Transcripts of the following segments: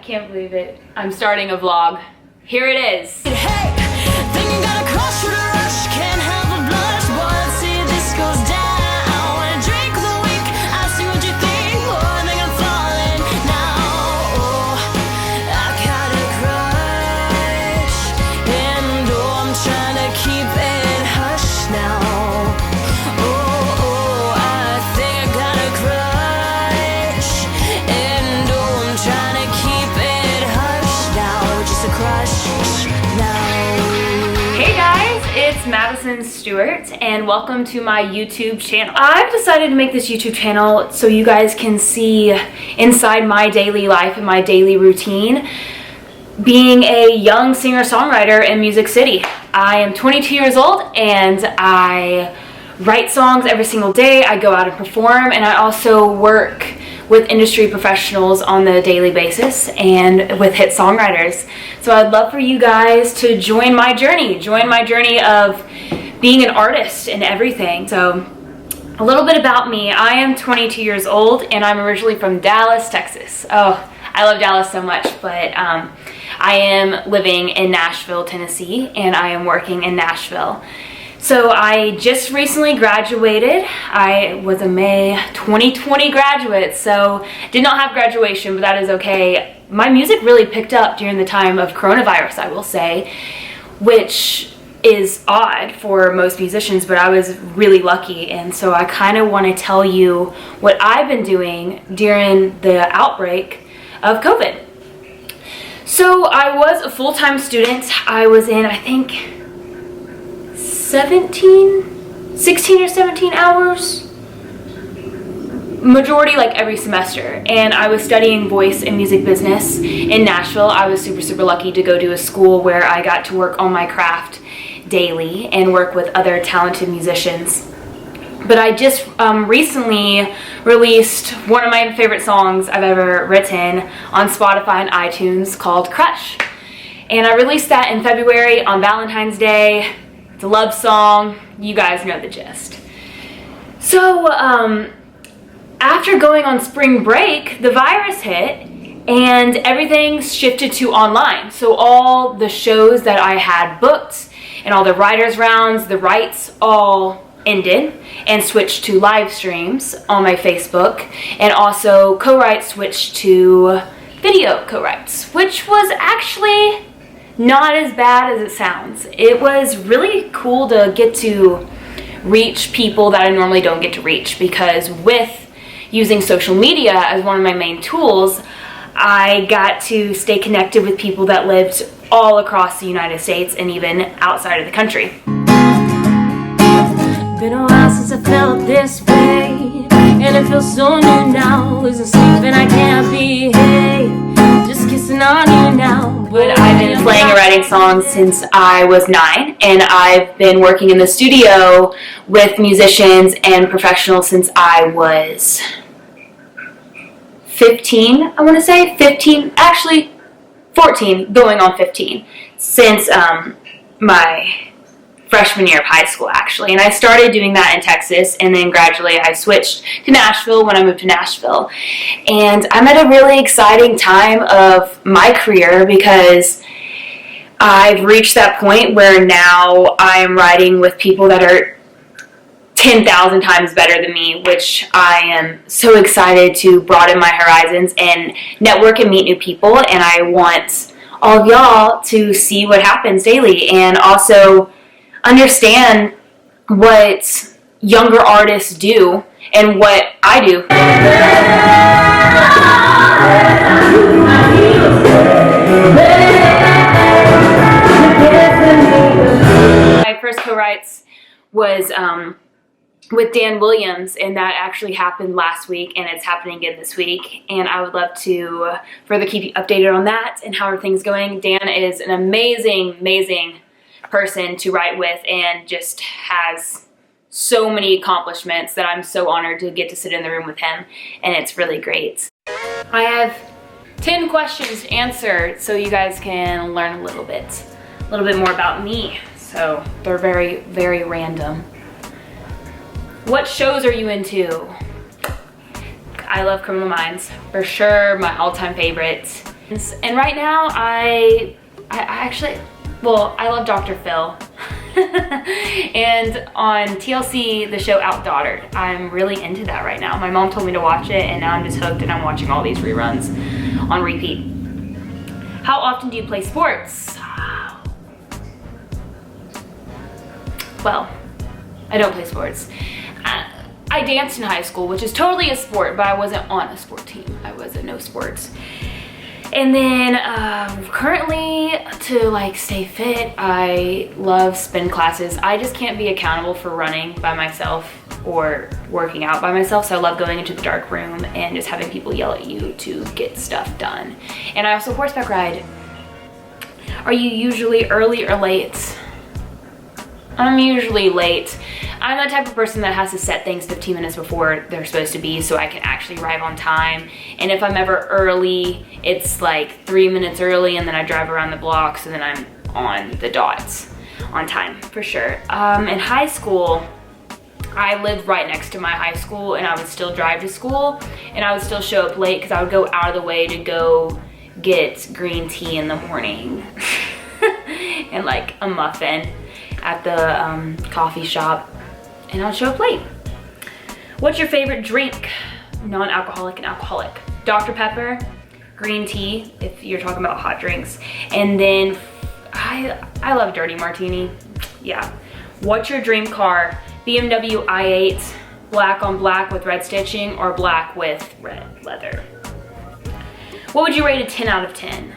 can't believe it. I'm starting a vlog. Here it is. Hey, then you gotta cross through the rush, can't help but blush. Boy, see this goes down. Drink of the week, I see what you think. Boy, I think I'm falling now. Oh, I got a crush, and oh, I'm trying to keep it hush now. Oh, I think I got a crush, and oh, I'm trying to keep it hush now. Just a crush now. Hey guys, it's Madison Stuart and welcome to my YouTube channel. I've decided to make this YouTube channel so you guys can see inside my daily life and my daily routine being a young singer-songwriter in Music City. I am 22 years old and I write songs every single day. I go out and perform, and I also work with industry professionals on the daily basis and with hit songwriters. So I'd love for you guys to join my journey of being an artist and everything. So a little bit about me. I am 22 years old and I'm originally from Dallas, Texas. Oh, I love Dallas so much, but I am living in Nashville, Tennessee, and I am working in Nashville. So I just recently graduated. I was a May 2020 graduate, so did not have graduation, but that is okay. My music really picked up during the time of coronavirus, I will say, which is odd for most musicians, but I was really lucky. And so I kind of want to tell you what I've been doing during the outbreak of COVID. So I was a full-time student. I was in, I think, 16 or 17 hours, majority like every semester, and I was studying voice and music business in Nashville. I was super lucky to go to a school where I got to work on my craft daily and work with other talented musicians. But I just recently released one of my favorite songs I've ever written on Spotify and iTunes called Crush, and I released that in February on Valentine's Day. It's a love song. You guys know the gist. So after going on spring break, the virus hit and everything shifted to online. So all the shows that I had booked and all the writers' rounds, the writes all ended and switched to live streams on my Facebook, and also co-writes switched to video co-writes, which was actually not as bad as it sounds. It was really cool to get to reach people that I normally don't get to reach, because with using social media as one of my main tools, I got to stay connected with people that lived all across the United States and even outside of the country. Been a while since I felt this way, and it feels so new now. Losing sleep and I can't behave, just kissing on you now. But I've been playing and writing songs since I was 9, and I've been working in the studio with musicians and professionals since I was 15, I want to say. 15, actually 14, going on 15, since my freshman year of high school, actually. And I started doing that in Texas, and then gradually I switched to Nashville when I moved to Nashville. And I'm at a really exciting time of my career because I've reached that point where now I'm writing with people that are 10,000 times better than me, which I am so excited to broaden my horizons and network and meet new people. And I want all of y'all to see what happens daily and also understand what younger artists do and what I do. My first co-writes was with Dan Williams, and that actually happened last week, and it's happening again this week, and I would love to further keep you updated on that and how everything's going. Dan is an amazing person to write with and just has so many accomplishments that I'm so honored to get to sit in the room with him, and it's really great. I have 10 questions to answer so you guys can learn a little bit more about me. So they're very random. What shows are you into? I love Criminal Minds, for sure, my all-time favorite. And right now I actually, well, I love Dr. Phil. And on TLC, the show Outdaughtered, I'm really into that right now. My mom told me to watch it, and now I'm just hooked, and I'm watching all these reruns on repeat. How often do you play sports? Well, I don't play sports. I danced in high school, which is totally a sport, but I wasn't on a sport team. I was at no sports. And then currently, to like stay fit, I love spin classes. I just can't be accountable for running by myself or working out by myself, so I love going into the dark room and just having people yell at you to get stuff done. And I also horseback ride. Are you usually early or late? I'm usually late. I'm the type of person that has to set things 15 minutes before they're supposed to be so I can actually arrive on time. And if I'm ever early, it's like 3 minutes early, and then I drive around the block, so then I'm on the dots on time for sure. In high school, I lived right next to my high school, and I would still drive to school, and I would still show up late because I would go out of the way to go get green tea in the morning and like a muffin at the coffee shop, and I'll show up late. What's your favorite drink? Non-alcoholic and alcoholic. Dr. Pepper, green tea, if you're talking about hot drinks. And then I love dirty martini, yeah. What's your dream car? BMW i8, black on black with red stitching, or black with red leather. What would you rate a 10 out of 10?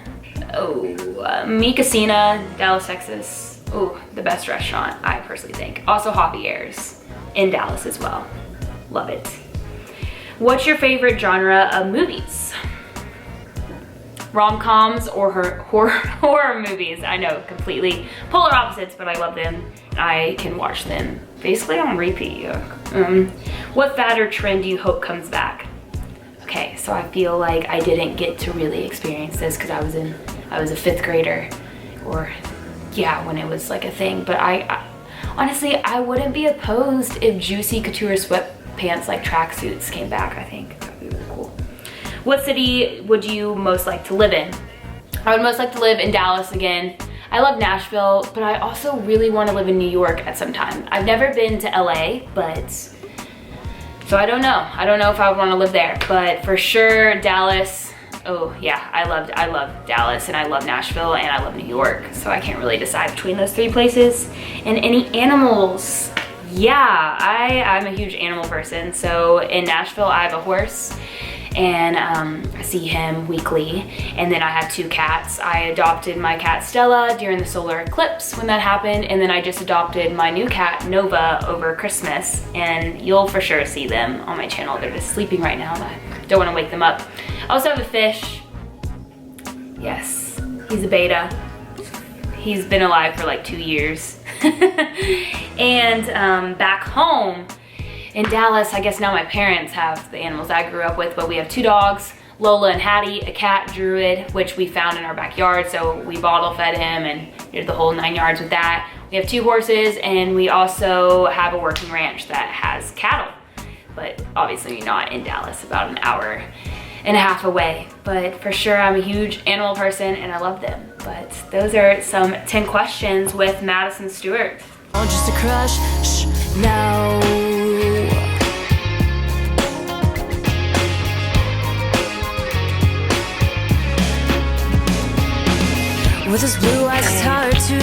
Oh, Mi Casina, Dallas, Texas. Oh, the best restaurant, I personally think. Also Javier's in Dallas as well. Love it. What's your favorite genre of movies? Rom-coms or horror movies? I know, completely polar opposites, but I love them. I can watch them basically on repeat. What fad or trend do you hope comes back? Okay, so I feel like I didn't get to really experience this because I was a 5th grader, or yeah, when it was like a thing. But I honestly, I wouldn't be opposed if juicy couture sweatpants like tracksuits came back. I think that'd be really cool. What city would you most like to live in? I would most like to live in Dallas again. I love Nashville, but I also really want to live in New York at some time. I've never been to LA, but so I don't know. I don't know if I would want to live there, but for sure Dallas. Oh yeah, I love Dallas, and I love Nashville, and I love New York. So I can't really decide between those 3 places. And any animals? Yeah, I'm a huge animal person. So in Nashville, I have a horse, and I see him weekly. And then I have 2 cats. I adopted my cat Stella during the solar eclipse when that happened, and then I just adopted my new cat Nova over Christmas, and you'll for sure see them on my channel. They're just sleeping right now, and I don't want to wake them up. I also have a fish. Yes, he's a beta. He's been alive for like 2 years. And back home in Dallas, I guess now my parents have the animals I grew up with, but we have 2 dogs, Lola and Hattie, a cat, Druid, which we found in our backyard, so we bottle fed him and did the whole 9 yards with that. We have 2 horses, and we also have a working ranch that has cattle, but obviously not in Dallas, about an hour and a half away. But for sure, I'm a huge animal person, and I love them. But those are some 10 questions with Madison Stuart. Oh, just a crush, shh, now. With his blue eyes, it's hard to